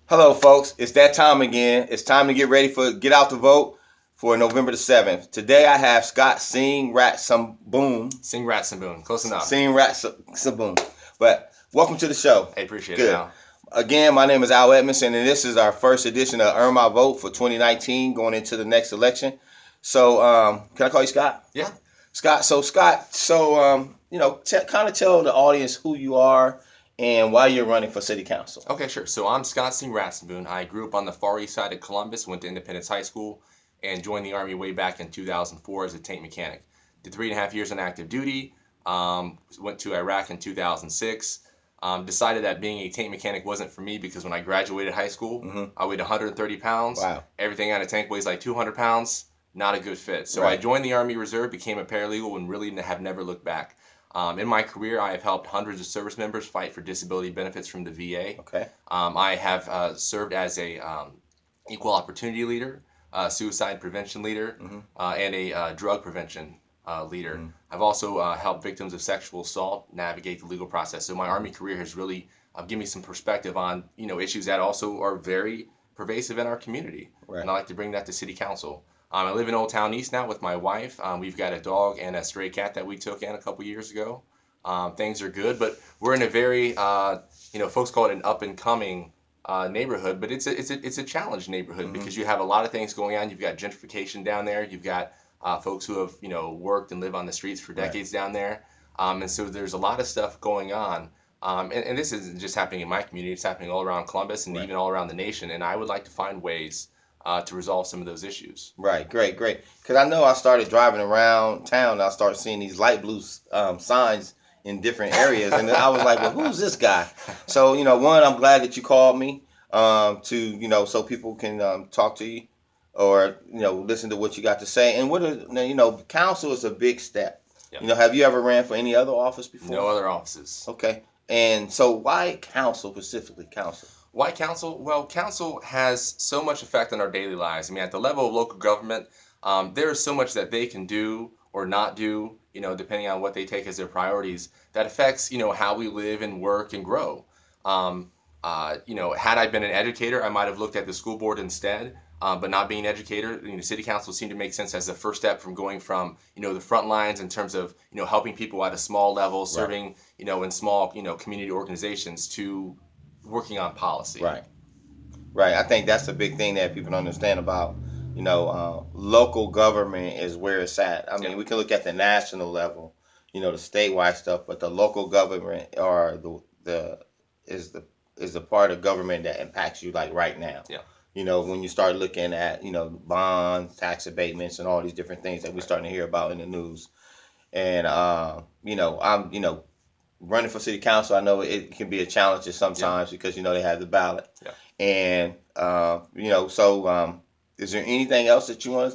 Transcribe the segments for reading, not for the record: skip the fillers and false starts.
Hello, folks. It's that time again. It's time to get ready for get out the vote for November the 7th. Today I have Scott Sing Rat Some Boom. Sing Rat Samboon. Close enough. Sing Rat Some Boom. But welcome to the show. Hey, appreciate Good. it, Al. Again, my name is Al Edmondson, and this is our first edition of Earn My Vote for 2019 going into the next election. So, can I call you Scott? Yeah. Scott, kind of tell the audience who you are and why you're running for city council. Okay, sure. So I'm Scott Sing Rat Samboon. I grew up on the far east side of Columbus, went to Independence High School, and joined the Army way back in 2004 as a tank mechanic. Did 3.5 years on active duty. Went to Iraq in 2006. Decided that being a tank mechanic wasn't for me because when I graduated high school, I weighed 130 pounds. Wow. Everything on a tank weighs like 200 pounds. Not a good fit. So I Right. joined the Army Reserve, became a paralegal, and really have never looked back. In my career, I have helped hundreds of service members fight for disability benefits from the VA. Okay. I have served as a equal opportunity leader, suicide prevention leader, and a drug prevention leader. I've also helped victims of sexual assault navigate the legal process. So my Army career has really given me some perspective on issues that also are very pervasive in our community. Right. And I like to bring that to City Council. I live in Old Town East now with my wife. We've got a dog and a stray cat that we took in a couple years ago. Things are good, but we're in a very, folks call it an up and coming neighborhood, but it's a challenged neighborhood because you have a lot of things going on. You've got gentrification down there. You've got folks who have worked and live on the streets for decades down there, and so there's a lot of stuff going on. And this isn't just happening in my community; it's happening all around Columbus and even all around the nation. And I would like to find ways to resolve some of those issues. Right, great. Because I know I started driving around town, and I started seeing these light blue signs in different areas, and I was like, "Well, who's this guy?" So, one, I'm glad that you called me so people can talk to you or listen to what you got to say. And council is a big step. Yep. Have you ever ran for any other office before? No other offices. Okay, and so why council specifically? Council. Why council? Well, council has so much effect on our daily lives. I mean, at the level of local government, there is so much that they can do or not do, depending on what they take as their priorities, that affects, how we live and work and grow. Had I been an educator, I might have looked at the school board instead. But not being an educator, city council seemed to make sense as the first step from going from, the front lines in terms of, helping people at a small level, serving, in small, community organizations to working on policy. Right. Right. I think that's the big thing that people don't understand about, local government is where it's at. I mean, we can look at the national level, the statewide stuff, but the local government are is the part of government that impacts you like right now. Yeah. When you start looking at, bonds, tax abatements, and all these different things that we're starting to hear about in the news. And, I'm, running for city council. I know it can be a challenge sometimes because, they have the ballot. Yeah. And, is there anything else that you want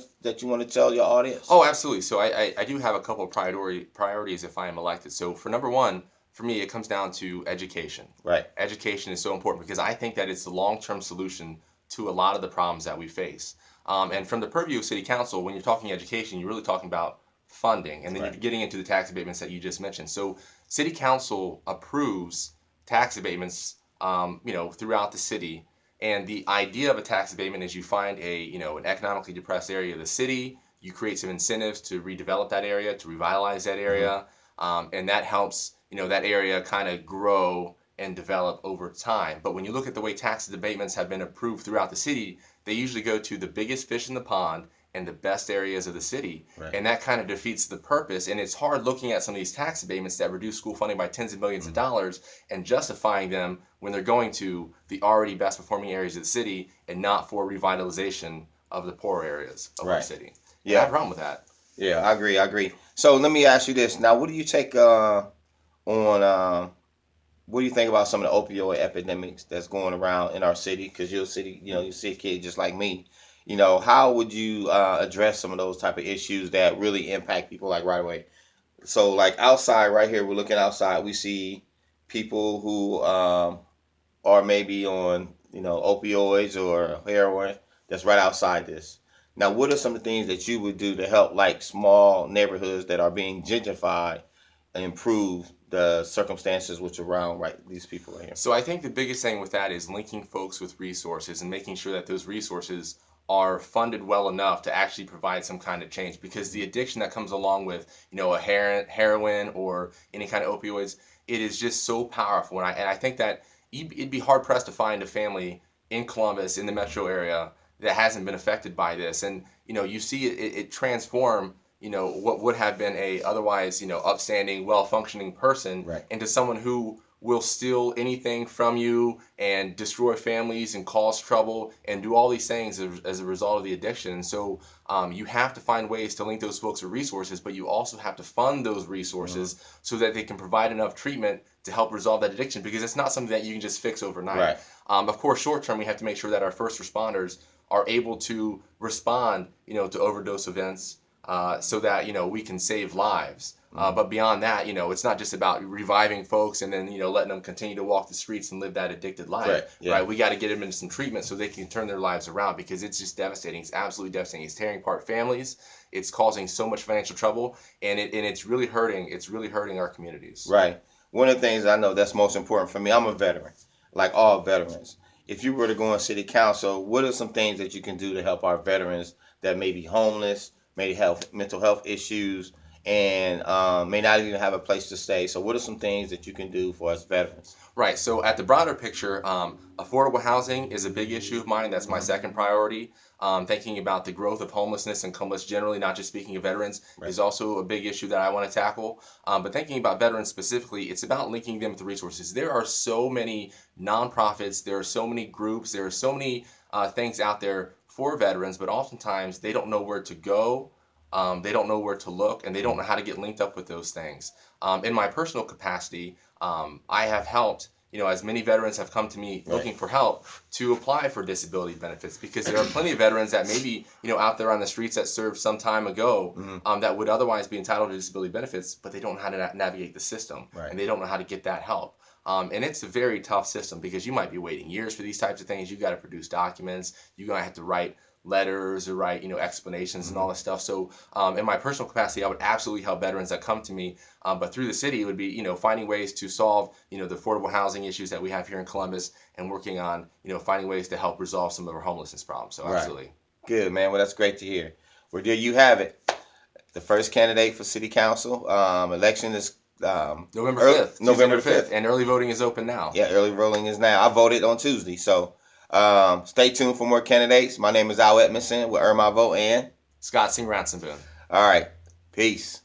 to tell your audience? Oh, absolutely. So I do have a couple of priorities if I am elected. So for number one, for me, it comes down to education. Right. Education is so important because I think that it's the long-term solution to a lot of the problems that we face. And from the purview of city council, when you're talking education, you're really talking about funding, and then Right. you're getting into the tax abatements that you just mentioned. So city council approves tax abatements, throughout the city. And the idea of a tax abatement is you find an economically depressed area of the city, you create some incentives to redevelop that area, to revitalize that area, and that helps, that area kind of grow and develop over time. But when you look at the way tax abatements have been approved throughout the city, they usually go to the biggest fish in the pond and the best areas of the city. Right. And that kind of defeats the purpose. And it's hard looking at some of these tax abatements that reduce school funding by tens of millions of dollars and justifying them when they're going to the already best performing areas of the city and not for revitalization of the poor areas of our Right. city. Yeah. I have a problem with that. Yeah, I agree. So let me ask you this. Now, what do you take on what do you think about some of the opioid epidemics that's going around in our city? Because you're a city, you see a kid just like me. How would you address some of those type of issues that really impact people like right away? So like outside, right here, we're looking outside. We see people who are maybe on opioids or heroin. That's right outside this. Now, what are some of the things that you would do to help like small neighborhoods that are being gentrified improve the circumstances which around these people right here? So I think the biggest thing with that is linking folks with resources and making sure that those resources are funded well enough to actually provide some kind of change, because the addiction that comes along with a heroin or any kind of opioids, it is just so powerful. And I think that it'd be hard pressed to find a family in Columbus, in the metro area, that hasn't been affected by this. And you see it transform what would have been a otherwise upstanding, well functioning person Right. into someone who will steal anything from you and destroy families and cause trouble and do all these things as a result of the addiction. And so you have to find ways to link those folks with resources, but you also have to fund those resources so that they can provide enough treatment to help resolve that addiction, because it's not something that you can just fix overnight. Right. Of course, short term, we have to make sure that our first responders are able to respond, to overdose events, so that we can save lives. But beyond that, it's not just about reviving folks and then letting them continue to walk the streets and live that addicted life. Right. Yeah. Right? We got to get them into some treatment so they can turn their lives around, because it's just devastating. It's absolutely devastating. It's tearing apart families. It's causing so much financial trouble, and it's really hurting. It's really hurting our communities. Right. One of the things I know that's most important for me, I'm a veteran, like all veterans. If you were to go on city council, what are some things that you can do to help our veterans that may be homeless, may have mental health issues, and may not even have a place to stay? So what are some things that you can do for us veterans? Right. So at the broader picture, affordable housing is a big issue of mine. That's my second priority. Thinking about the growth of homelessness in Columbus generally, not just speaking of veterans, Right. is also a big issue that I want to tackle. But thinking about veterans specifically, it's about linking them with the resources. There are so many nonprofits, there are so many groups, there are so many things out there for veterans, but oftentimes they don't know where to go. They don't know where to look, and they don't know how to get linked up with those things. In my personal capacity, I have helped, as many veterans have come to me Right. looking for help to apply for disability benefits, because there are plenty of veterans that maybe, out there on the streets that served some time ago, that would otherwise be entitled to disability benefits, but they don't know how to navigate the system, Right. and they don't know how to get that help. And it's a very tough system, because you might be waiting years for these types of things. You got to produce documents. You're going to have to write letters or write explanations and all this stuff. So in my personal capacity, I would absolutely help veterans that come to me, but through the city, it would be finding ways to solve the affordable housing issues that we have here in Columbus, and working on finding ways to help resolve some of our homelessness problems. So Right. absolutely. Good, man. Well, that's great to hear. Well, there you have it. The first candidate for city council. Election is November early- 5th. November Tuesday, 5th. and early voting is open now. Yeah, early rolling is now. I voted on Tuesday, so stay tuned for more candidates. My name is Al Edmondson with Earn My Vote, and Scott Singh Ransomboone. all right, peace.